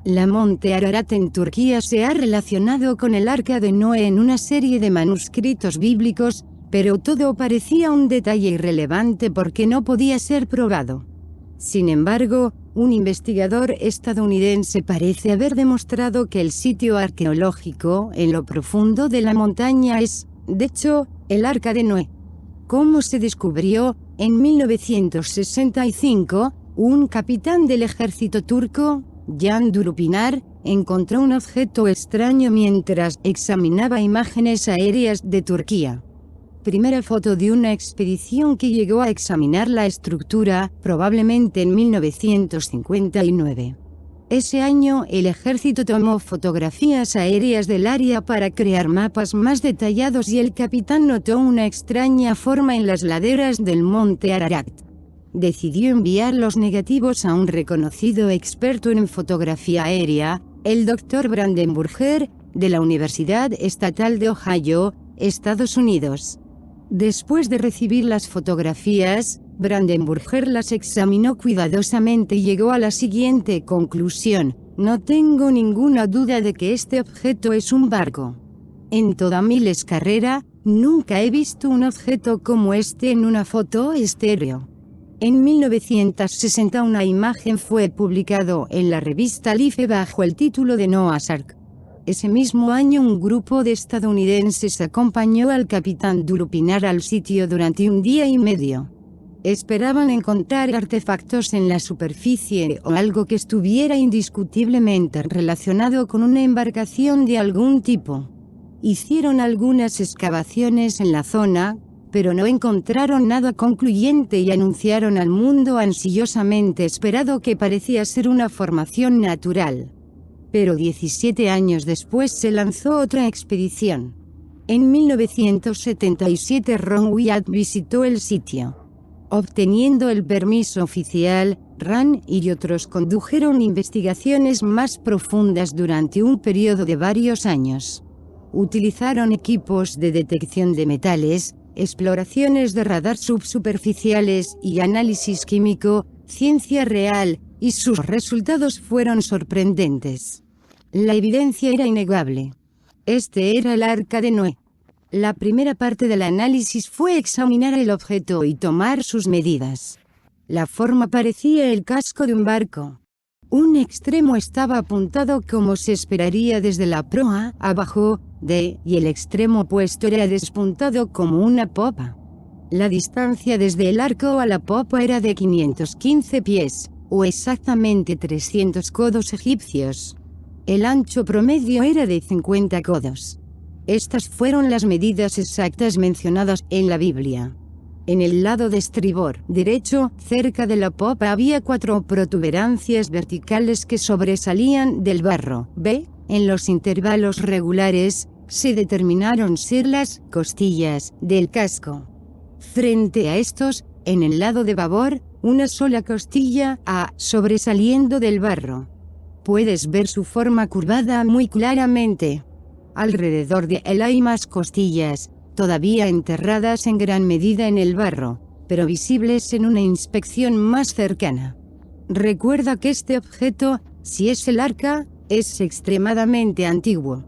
La monte Ararat en Turquía se ha relacionado con el Arca de Noé en una serie de manuscritos bíblicos, pero todo parecía un detalle irrelevante porque no podía ser probado. Sin embargo, un investigador estadounidense parece haber demostrado que el sitio arqueológico en lo profundo de la montaña es, de hecho, el Arca de Noé. ¿Cómo se descubrió? En 1965, un capitán del ejército turco, Can Durupinar, encontró un objeto extraño mientras examinaba imágenes aéreas de Turquía. Primera foto de una expedición que llegó a examinar la estructura, probablemente en 1959. Ese año el ejército tomó fotografías aéreas del área para crear mapas más detallados y el capitán notó una extraña forma en las laderas del monte Ararat. Decidió enviar los negativos a un reconocido experto en fotografía aérea, el Dr. Brandenburger, de la Universidad Estatal de Ohio, Estados Unidos. Después de recibir las fotografías, Brandenburger las examinó cuidadosamente y llegó a la siguiente conclusión: no tengo ninguna duda de que este objeto es un barco. En toda mi carrera, nunca he visto un objeto como este en una foto estéreo. En 1960 una imagen fue publicado en la revista Life bajo el título de Noah's Ark. Ese mismo año un grupo de estadounidenses acompañó al capitán Durupinar al sitio durante un día y medio. Esperaban encontrar artefactos en la superficie o algo que estuviera indiscutiblemente relacionado con una embarcación de algún tipo. Hicieron algunas excavaciones en la zona, pero no encontraron nada concluyente y anunciaron al mundo ansiosamente esperado que parecía ser una formación natural. Pero 17 años después se lanzó otra expedición. En 1977 Ron Wyatt visitó el sitio. Obteniendo el permiso oficial, Ron y otros condujeron investigaciones más profundas durante un periodo de varios años. Utilizaron equipos de detección de metales, exploraciones de radar subsuperficiales y análisis químico, ciencia real, y sus resultados fueron sorprendentes. La evidencia era innegable. Este era el Arca de Noé. La primera parte del análisis fue examinar el objeto y tomar sus medidas. La forma parecía el casco de un barco. Un extremo estaba apuntado como se esperaría desde la proa abajo, y el extremo opuesto era despuntado como una popa. La distancia desde el arco a la popa era de 515 pies, o exactamente 300 codos egipcios. El ancho promedio era de 50 codos. Estas fueron las medidas exactas mencionadas en la Biblia. En el lado de estribor derecho, cerca de la popa había 4 protuberancias verticales que sobresalían del barro. En los intervalos regulares, se determinaron ser las costillas del casco. Frente a estos, en el lado de babor, una sola costilla sobresaliendo del barro. Puedes ver su forma curvada muy claramente. Alrededor de él hay más costillas, todavía enterradas en gran medida en el barro, pero visibles en una inspección más cercana. Recuerda que este objeto, si es el arca, es extremadamente antiguo.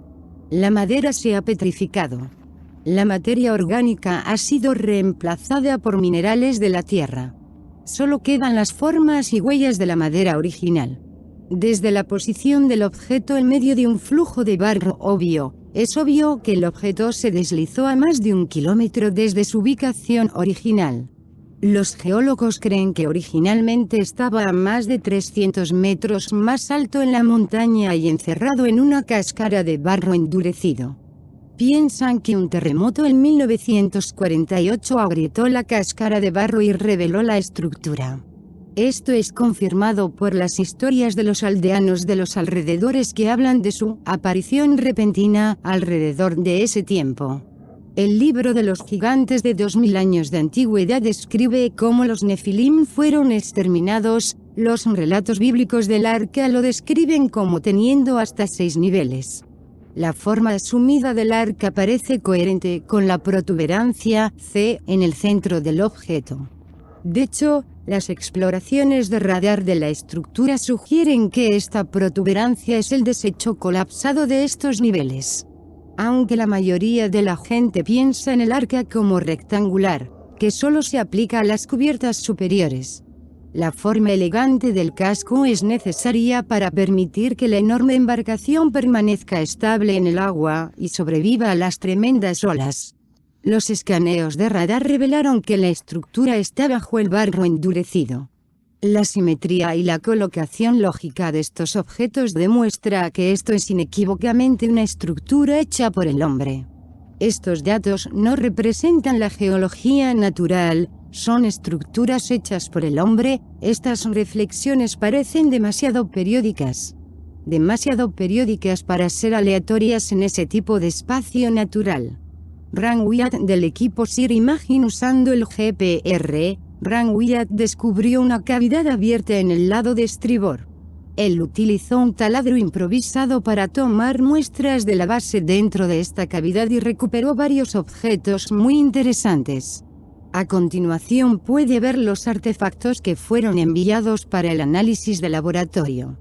La madera se ha petrificado. La materia orgánica ha sido reemplazada por minerales de la tierra. Solo quedan las formas y huellas de la madera original. Desde la posición del objeto en medio de un flujo de barro es obvio que el objeto se deslizó a más de 1 kilómetro desde su ubicación original. Los geólogos creen que originalmente estaba a más de 300 metros más alto en la montaña y encerrado en una cáscara de barro endurecido. Piensan que un terremoto en 1948 agrietó la cáscara de barro y reveló la estructura. Esto es confirmado por las historias de los aldeanos de los alrededores que hablan de su aparición repentina alrededor de ese tiempo. El libro de los gigantes de 2000 años de antigüedad describe cómo los Nefilim fueron exterminados. Los relatos bíblicos del arca lo describen como teniendo hasta 6 niveles. La forma asumida del arca parece coherente con la protuberancia C en el centro del objeto. De hecho, Las exploraciones de radar de la estructura sugieren que esta protuberancia es el desecho colapsado de estos niveles. Aunque la mayoría de la gente piensa en el arca como rectangular, que solo se aplica a las cubiertas superiores. La forma elegante del casco es necesaria para permitir que la enorme embarcación permanezca estable en el agua y sobreviva a las tremendas olas. Los escaneos de radar revelaron que la estructura está bajo el barro endurecido. La simetría y la colocación lógica de estos objetos demuestra que esto es inequívocamente una estructura hecha por el hombre. Estos datos no representan la geología natural, son estructuras hechas por el hombre. Estas reflexiones parecen demasiado periódicas para ser aleatorias en ese tipo de espacio natural. Ran Wyatt del equipo Sir Imagine usando el GPR, Ran Wyatt descubrió una cavidad abierta en el lado de estribor. Él utilizó un taladro improvisado para tomar muestras de la base dentro de esta cavidad y recuperó varios objetos muy interesantes. A continuación puede ver los artefactos que fueron enviados para el análisis de laboratorio.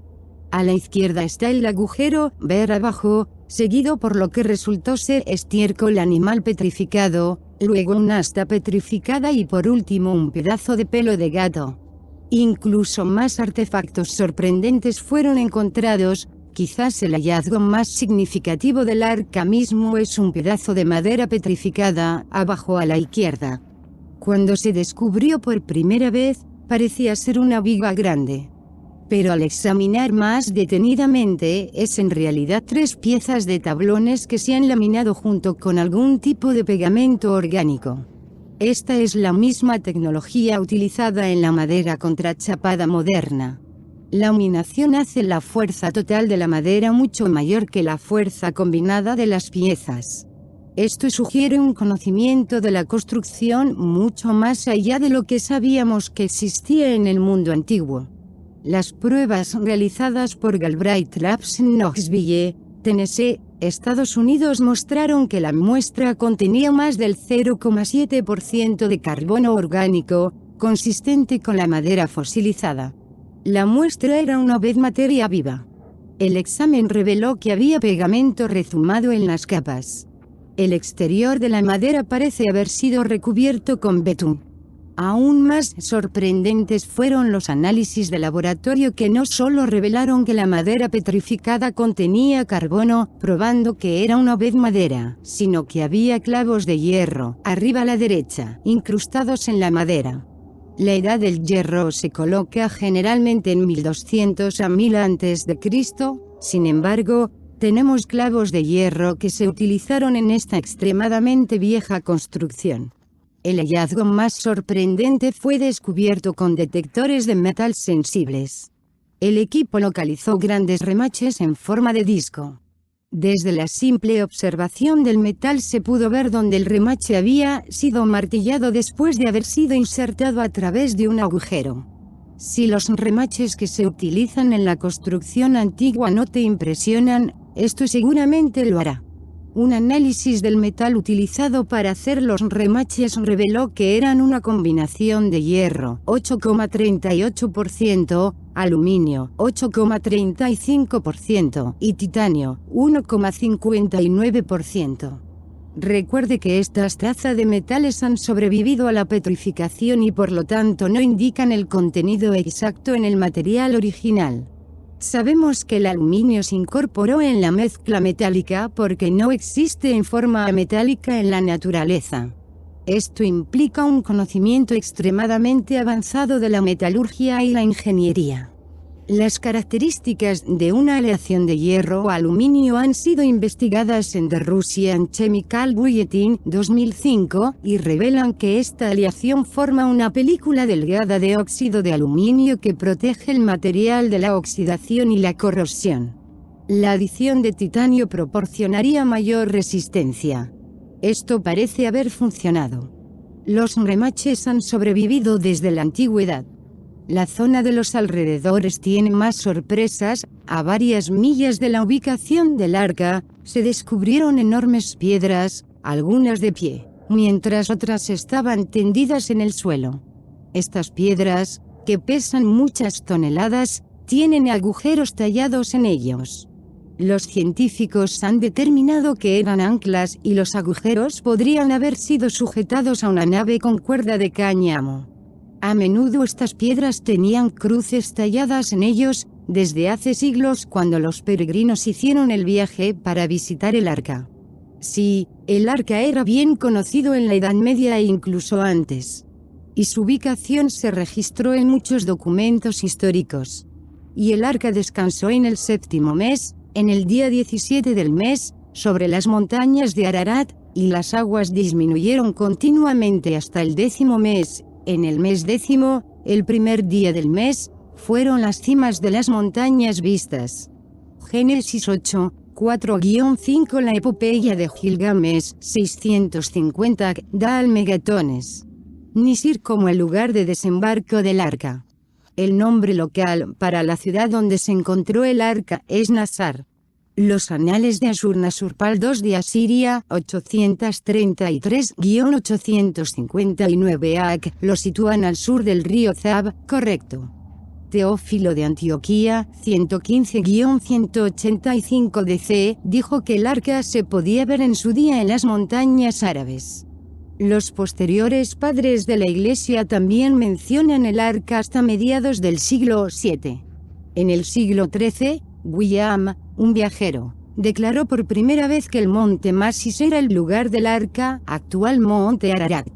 A la izquierda está el agujero, ver abajo, seguido por lo que resultó ser estiércol animal petrificado, luego una asta petrificada y por último un pedazo de pelo de gato. Incluso más artefactos sorprendentes fueron encontrados. Quizás el hallazgo más significativo del arca mismo es un pedazo de madera petrificada, abajo a la izquierda. Cuando se descubrió por primera vez, parecía ser una viga grande. Pero al examinar más detenidamente, es en realidad 3 piezas de tablones que se han laminado junto con algún tipo de pegamento orgánico. Esta es la misma tecnología utilizada en la madera contrachapada moderna. La laminación hace la fuerza total de la madera mucho mayor que la fuerza combinada de las piezas. Esto sugiere un conocimiento de la construcción mucho más allá de lo que sabíamos que existía en el mundo antiguo. Las pruebas realizadas por Galbraith Labs en Knoxville, Tennessee, Estados Unidos mostraron que la muestra contenía más del 0,7% de carbono orgánico, consistente con la madera fosilizada. La muestra era una vez materia viva. El examen reveló que había pegamento rezumado en las capas. El exterior de la madera parece haber sido recubierto con betún. Aún más sorprendentes fueron los análisis de laboratorio que no solo revelaron que la madera petrificada contenía carbono, probando que era una vez madera, sino que había clavos de hierro, arriba a la derecha, incrustados en la madera. La edad del hierro se coloca generalmente en 1200 a 1000 a.C., sin embargo, tenemos clavos de hierro que se utilizaron en esta extremadamente vieja construcción. El hallazgo más sorprendente fue descubierto con detectores de metal sensibles. El equipo localizó grandes remaches en forma de disco. Desde la simple observación del metal se pudo ver donde el remache había sido martillado después de haber sido insertado a través de un agujero. Si los remaches que se utilizan en la construcción antigua no te impresionan, esto seguramente lo hará. Un análisis del metal utilizado para hacer los remaches reveló que eran una combinación de hierro, 8,38%, aluminio, 8,35% y titanio, 1,59%. Recuerde que estas trazas de metales han sobrevivido a la petrificación y por lo tanto no indican el contenido exacto en el material original. Sabemos que el aluminio se incorporó en la mezcla metálica porque no existe en forma metálica en la naturaleza. Esto implica un conocimiento extremadamente avanzado de la metalurgia y la ingeniería. Las características de una aleación de hierro o aluminio han sido investigadas en The Russian Chemical Bulletin 2005 y revelan que esta aleación forma una película delgada de óxido de aluminio que protege el material de la oxidación y la corrosión. La adición de titanio proporcionaría mayor resistencia. Esto parece haber funcionado. Los remaches han sobrevivido desde la antigüedad. La zona de los alrededores tiene más sorpresas. A varias millas de la ubicación del arca, se descubrieron enormes piedras, algunas de pie, mientras otras estaban tendidas en el suelo. Estas piedras, que pesan muchas toneladas, tienen agujeros tallados en ellos. Los científicos han determinado que eran anclas y los agujeros podrían haber sido sujetados a una nave con cuerda de cáñamo. A menudo estas piedras tenían cruces talladas en ellos, desde hace siglos cuando los peregrinos hicieron el viaje para visitar el arca. Sí, el arca era bien conocido en la Edad Media e incluso antes. Y su ubicación se registró en muchos documentos históricos. Y el arca descansó en el 7º mes, en el día 17 del mes, sobre las montañas de Ararat, y las aguas disminuyeron continuamente hasta el 10º mes. En el mes 10º, el primer día del mes, fueron las cimas de las montañas vistas. Génesis 8, 4-5. La epopeya de Gilgamesh, 650, da al Megatones. Nisir como el lugar de desembarco del arca. El nombre local para la ciudad donde se encontró el arca es Nasar. Los anales de Ashurnasirpal II de Asiria, 833-859 AC, lo sitúan al sur del río Zab, correcto. Teófilo de Antioquía, 115-185 DC, dijo que el arca se podía ver en su día en las montañas árabes. Los posteriores padres de la Iglesia también mencionan el arca hasta mediados del siglo VII. En el siglo XIII, William, un viajero, declaró por primera vez que el monte Masis era el lugar del arca, actual monte Ararat.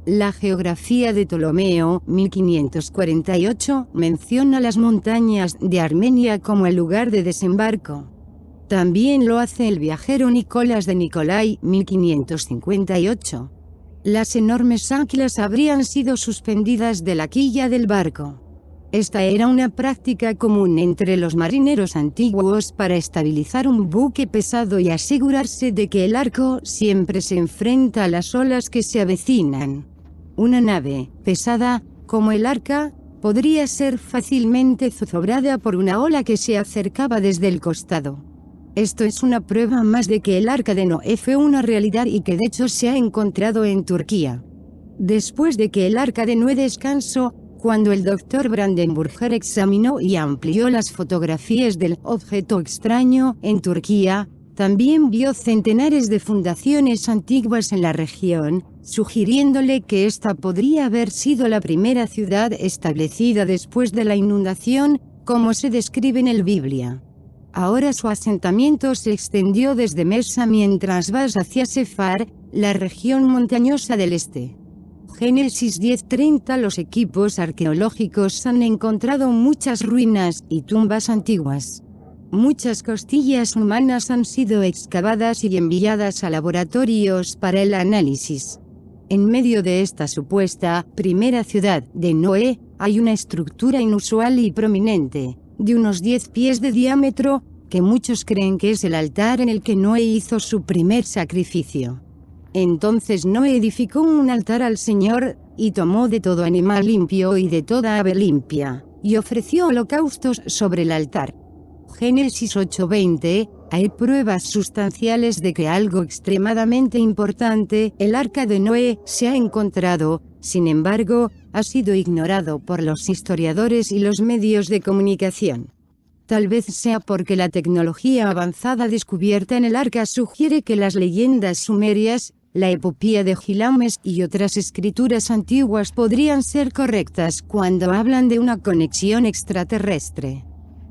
La geografía de Ptolomeo, 1548, menciona las montañas de Armenia como el lugar de desembarco. También lo hace el viajero Nicolás de Nicolai, 1558. Las enormes anclas habrían sido suspendidas de la quilla del barco. Esta era una práctica común entre los marineros antiguos para estabilizar un buque pesado y asegurarse de que el arco siempre se enfrenta a las olas que se avecinan. Una nave pesada, como el arca, podría ser fácilmente zozobrada por una ola que se acercaba desde el costado. Esto es una prueba más de que el arca de Noé fue una realidad y que de hecho se ha encontrado en Turquía. Después de que el arca de Noé descansó, cuando el Dr. Brandenburger examinó y amplió las fotografías del objeto extraño en Turquía, también vio centenares de fundaciones antiguas en la región, sugiriéndole que esta podría haber sido la primera ciudad establecida después de la inundación, como se describe en la Biblia. Ahora su asentamiento se extendió desde Mesa mientras vas hacia Sefar, la región montañosa del este. Génesis 10:30. Los equipos arqueológicos han encontrado muchas ruinas y tumbas antiguas. Muchas costillas humanas han sido excavadas y enviadas a laboratorios para el análisis. En medio de esta supuesta primera ciudad de Noé, hay una estructura inusual y prominente, de unos 10 pies de diámetro, que muchos creen que es el altar en el que Noé hizo su primer sacrificio. Entonces Noé edificó un altar al Señor, y tomó de todo animal limpio y de toda ave limpia, y ofreció holocaustos sobre el altar. Génesis 8:20, hay pruebas sustanciales de que algo extremadamente importante, el arca de Noé, se ha encontrado, sin embargo, ha sido ignorado por los historiadores y los medios de comunicación. Tal vez sea porque la tecnología avanzada descubierta en el arca sugiere que las leyendas sumerias, la epopeya de Gilgamesh y otras escrituras antiguas podrían ser correctas cuando hablan de una conexión extraterrestre.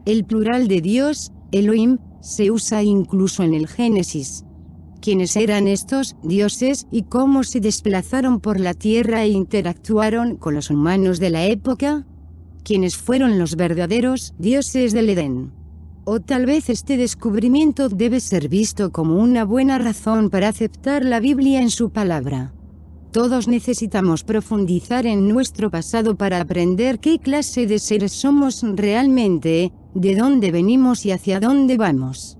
El plural de Dios, Elohim, se usa incluso en el Génesis. ¿Quiénes eran estos dioses y cómo se desplazaron por la tierra e interactuaron con los humanos de la época? ¿Quiénes fueron los verdaderos dioses del Edén? O tal vez este descubrimiento debe ser visto como una buena razón para aceptar la Biblia en su palabra. Todos necesitamos profundizar en nuestro pasado para aprender qué clase de seres somos realmente, de dónde venimos y hacia dónde vamos.